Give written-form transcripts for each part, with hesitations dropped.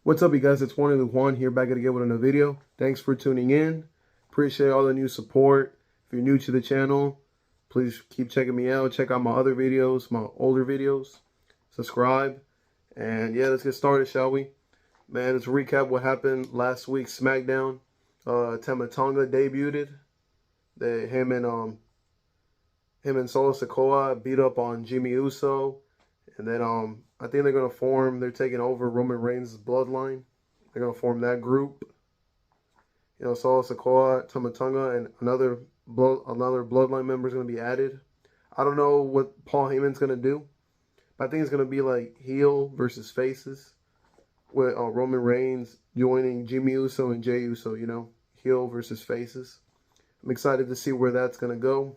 What's up, you guys? It's Juan here, back again with another video. Thanks for tuning in. Appreciate all the new support. If you're new to the channel, please keep checking me out. Check out my other videos, my older videos. Subscribe. And yeah, let's get started, shall we? Man, let's recap what happened last week's SmackDown. Tama Tonga debuted. Him and Solo Sikoa beat up on Jimmy Uso. And then I think they're taking over Roman Reigns' bloodline. They're gonna form that group. You know, Solo Sikoa, Tama Tonga, and another bloodline member is gonna be added. I don't know what Paul Heyman's gonna do, but I think it's gonna be like heel versus faces, with Roman Reigns joining Jimmy Uso and Jey Uso. You know, heel versus faces. I'm excited to see where that's gonna go.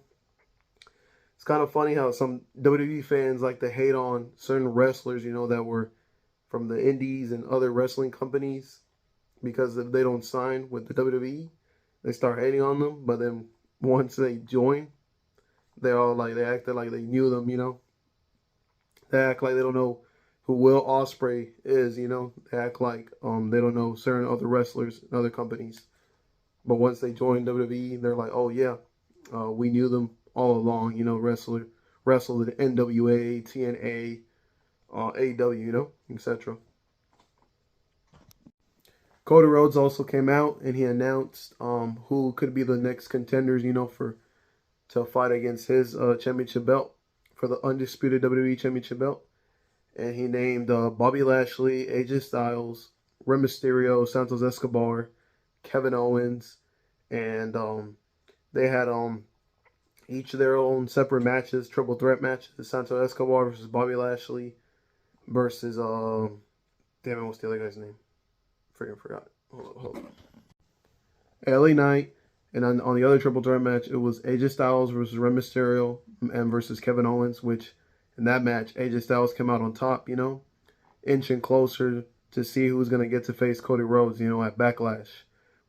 It's kind of funny how some WWE fans like to hate on certain wrestlers, you know, that were from the indies and other wrestling companies, because if they don't sign with the WWE, they start hating on them. But then once they join, they acted like they knew them, you know. They act like they don't know who Will Ospreay is, you know. They act like they don't know certain other wrestlers in other companies. But once they join WWE, they're like, oh yeah, we knew them all along, you know. Wrestled in NWA, TNA, AEW, you know, etc. Cody Rhodes also came out and he announced who could be the next contenders, you know, to fight against his championship belt, for the undisputed WWE championship belt. And he named Bobby Lashley, AJ Styles, Rey Mysterio, Santos Escobar, Kevin Owens, and they had each their own separate matches, triple threat matches. Santos Escobar versus Bobby Lashley versus damn it, what's the other guy's name? Freaking forgot. Hold on. LA Knight. And on the other triple threat match, it was AJ Styles versus Rey Mysterio and versus Kevin Owens, which in that match, AJ Styles came out on top, you know, inching closer to see who's going to get to face Cody Rhodes, you know, at Backlash.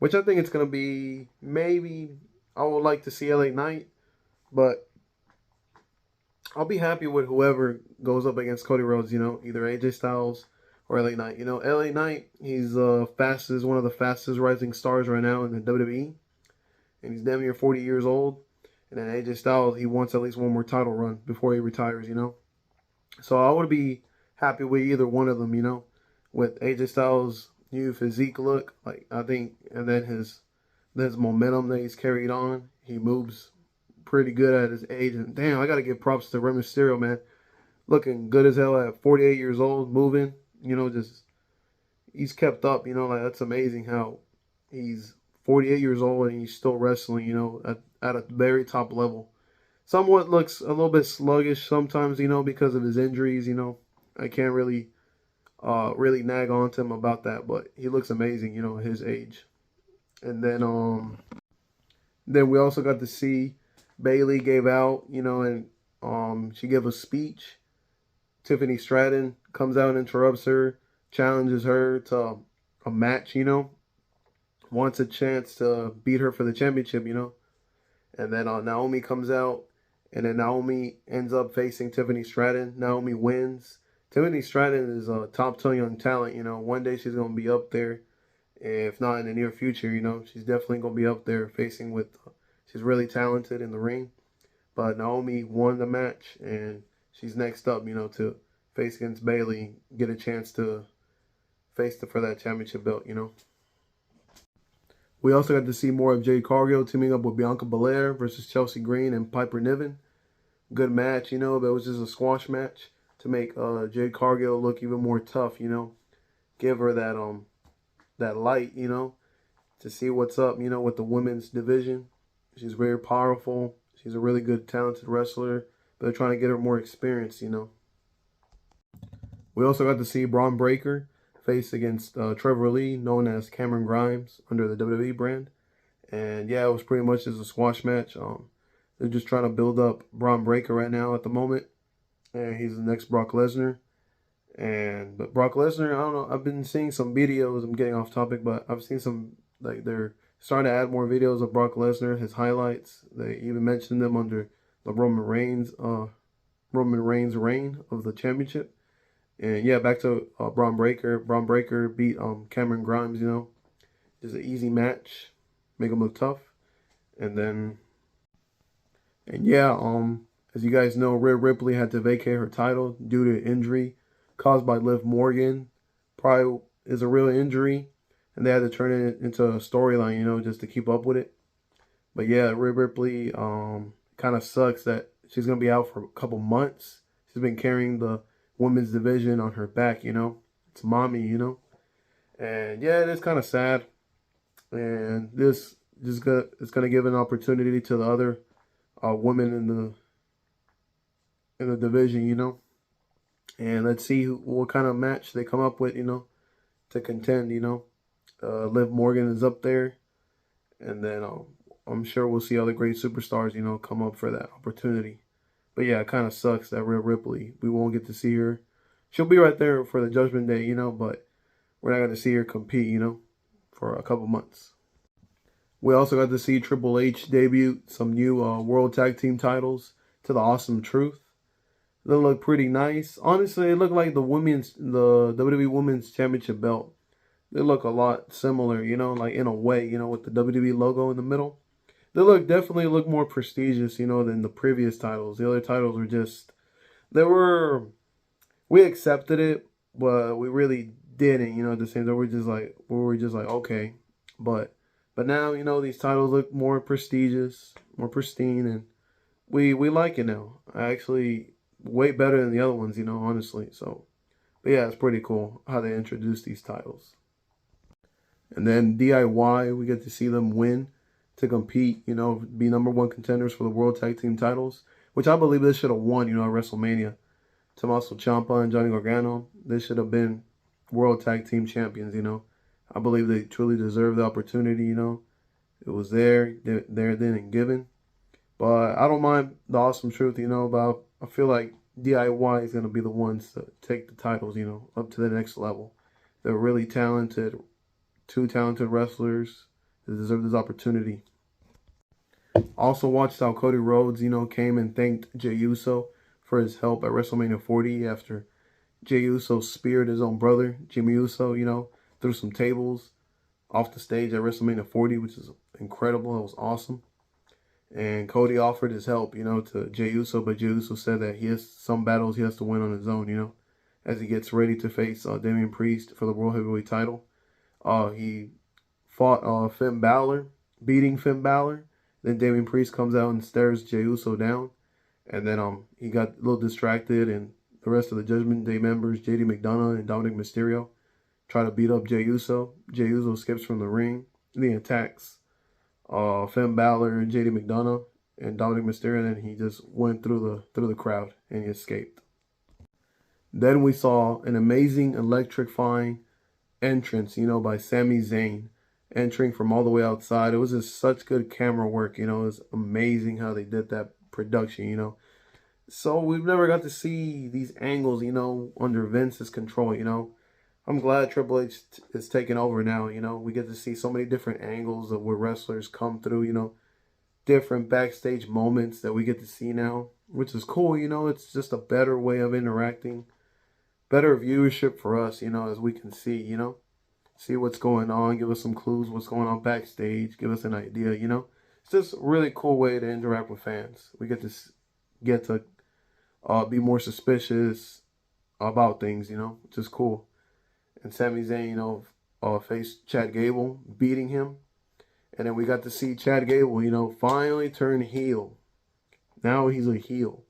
Which I think it's going to be, maybe, I would like to see LA Knight, but I'll be happy with whoever goes up against Cody Rhodes, you know, either AJ Styles or LA Knight. You know, LA Knight, he's one of the fastest rising stars right now in the WWE. And he's damn near 40 years old. And then AJ Styles, he wants at least one more title run before he retires, you know. So I would be happy with either one of them, you know. With AJ Styles' new physique look, like, I think, and then his momentum that he's carried on, he moves pretty good at his age. And damn, I got to give props to Rey Mysterio, man. Looking good as hell at 48 years old, moving, you know, just, he's kept up, you know, like, that's amazing how he's 48 years old and he's still wrestling, you know, at a very top level. Somewhat looks a little bit sluggish sometimes, you know, because of his injuries, you know. I can't really nag on to him about that, but he looks amazing, you know, at his age. And then we also got to see Bayley gave out, you know, and she gave a speech. Tiffany Stratton comes out and interrupts her, challenges her to a match, you know. Wants a chance to beat her for the championship, you know. And then Naomi comes out, and then Naomi ends up facing Tiffany Stratton. Naomi wins. Tiffany Stratton is a top-tier young talent, you know. One day she's going to be up there, if not in the near future, you know. She's definitely going to be up there facing with, she's really talented in the ring. But Naomi won the match, and she's next up, you know, to face against Bayley, get a chance to face for that championship belt, you know. We also got to see more of Jade Cargill teaming up with Bianca Belair versus Chelsea Green and Piper Niven. Good match, you know, but it was just a squash match to make Jade Cargill look even more tough, you know. Give her that light, you know, to see what's up, you know, with the women's division. She's very powerful. She's a really good, talented wrestler, but they're trying to get her more experience, you know. We also got to see Braun Breaker face against Trevor Lee, known as Cameron Grimes, under the WWE brand. And yeah, it was pretty much just a squash match. They're just trying to build up Braun Breaker right now at the moment. And he's the next Brock Lesnar. But Brock Lesnar, I don't know, I've been seeing some videos, I'm getting off topic, but I've seen some, like, they're starting to add more videos of Brock Lesnar, his highlights. They even mentioned them under the Roman Reigns reign of the championship. And yeah, back to Braun Breaker. Braun Breaker beat Cameron Grimes. Just an easy match, make him look tough. And then and yeah, as you guys know, Rhea Ripley had to vacate her title due to injury caused by Liv Morgan. Probably is a real injury, and they had to turn it into a storyline, just to keep up with it. But yeah, Rhea Ripley kind of sucks that she's gonna be out for a couple months. She's been carrying the women's division on her back, It's mommy. And yeah, it is kind of sad. And this just it's gonna give an opportunity to the other women in the division. And let's see what kind of match they come up with, to contend. Liv Morgan is up there, and then I'm sure we'll see other great superstars, come up for that opportunity. But yeah, it kind of sucks that Rhea Ripley, we won't get to see her. She'll be right there for the Judgment Day, but we're not going to see her compete, for a couple months. We also got to see Triple H debut some new World Tag Team titles to the Awesome Truth. They look pretty nice. Honestly, it looked like the WWE Women's Championship belt. They look a lot similar, like in a way, with the WWE logo in the middle. They definitely look more prestigious, than the previous titles. The other titles were just, we accepted it, but we really didn't, at the same time. We were just like, okay. But now, these titles look more prestigious, more pristine, and we like it now. Actually, way better than the other ones, honestly. So, but yeah, it's pretty cool how they introduced these titles. And then DIY, we get to see them win to compete, be #1 contenders for the World Tag Team titles, which I believe they should have won, at WrestleMania. Tommaso Ciampa and Johnny Gargano, they should have been World Tag Team champions, I believe they truly deserve the opportunity, It was there, then and given. But I don't mind the Awesome Truth, but I feel like DIY is going to be the ones to take the titles, up to the next level. They're really talented, two talented wrestlers that deserve this opportunity. Also watched how Cody Rhodes, came and thanked Jey Uso for his help at WrestleMania 40 after Jey Uso speared his own brother, Jimmy Uso, through some tables off the stage at WrestleMania 40, which is incredible. It was awesome. And Cody offered his help, to Jey Uso, but Jey Uso said that he has some battles he has to win on his own, as he gets ready to face Damian Priest for the World Heavyweight title. He fought Finn Balor, beating Finn Balor. Then Damian Priest comes out and stares Jey Uso down. And then he got a little distracted, and the rest of the Judgment Day members, JD McDonough and Dominic Mysterio, try to beat up Jey Uso. Jey Uso skips from the ring. And he attacks Finn Balor and JD McDonough and Dominic Mysterio, and then he just went through the crowd and he escaped. Then we saw an amazing electrifying entrance, by Sami Zayn, entering from all the way outside. It was just such good camera work, it was amazing how they did that production, So we've never got to see these angles, under Vince's control, I'm glad Triple H is taking over now, We get to see so many different angles of where wrestlers come through, different backstage moments that we get to see now, which is cool, It's just a better way of interacting, better viewership for us, as we can see, see what's going on, give us some clues what's going on backstage, give us an idea, It's just a really cool way to interact with fans. We get to be more suspicious about things, which is cool. And Sami Zayn, faced Chad Gable, beating him. And then we got to see Chad Gable, finally turn heel. Now he's a heel.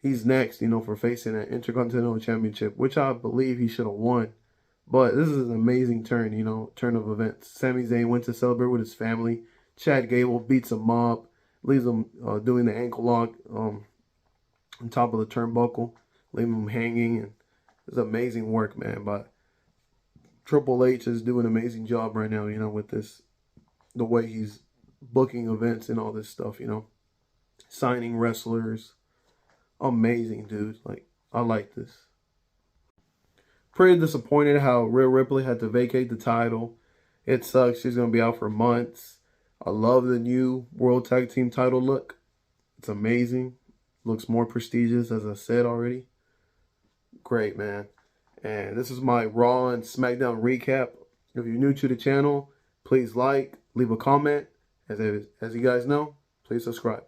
He's next, for facing an Intercontinental Championship, which I believe he should have won. But this is an amazing turn, turn of events. Sami Zayn went to celebrate with his family. Chad Gable beats him up, leaves him doing the ankle lock on top of the turnbuckle, leaving him hanging. And it's amazing work, man. But Triple H is doing an amazing job right now, with the way he's booking events and all this stuff, signing wrestlers. Amazing, dude. I like this. Pretty disappointed how Rhea Ripley had to vacate the title. It sucks. She's going to be out for months. I love the new World Tag Team title look. It's amazing. Looks more prestigious, as I said already. Great, man. And this is my Raw and SmackDown recap. If you're new to the channel, please like, leave a comment. As you guys know, please subscribe.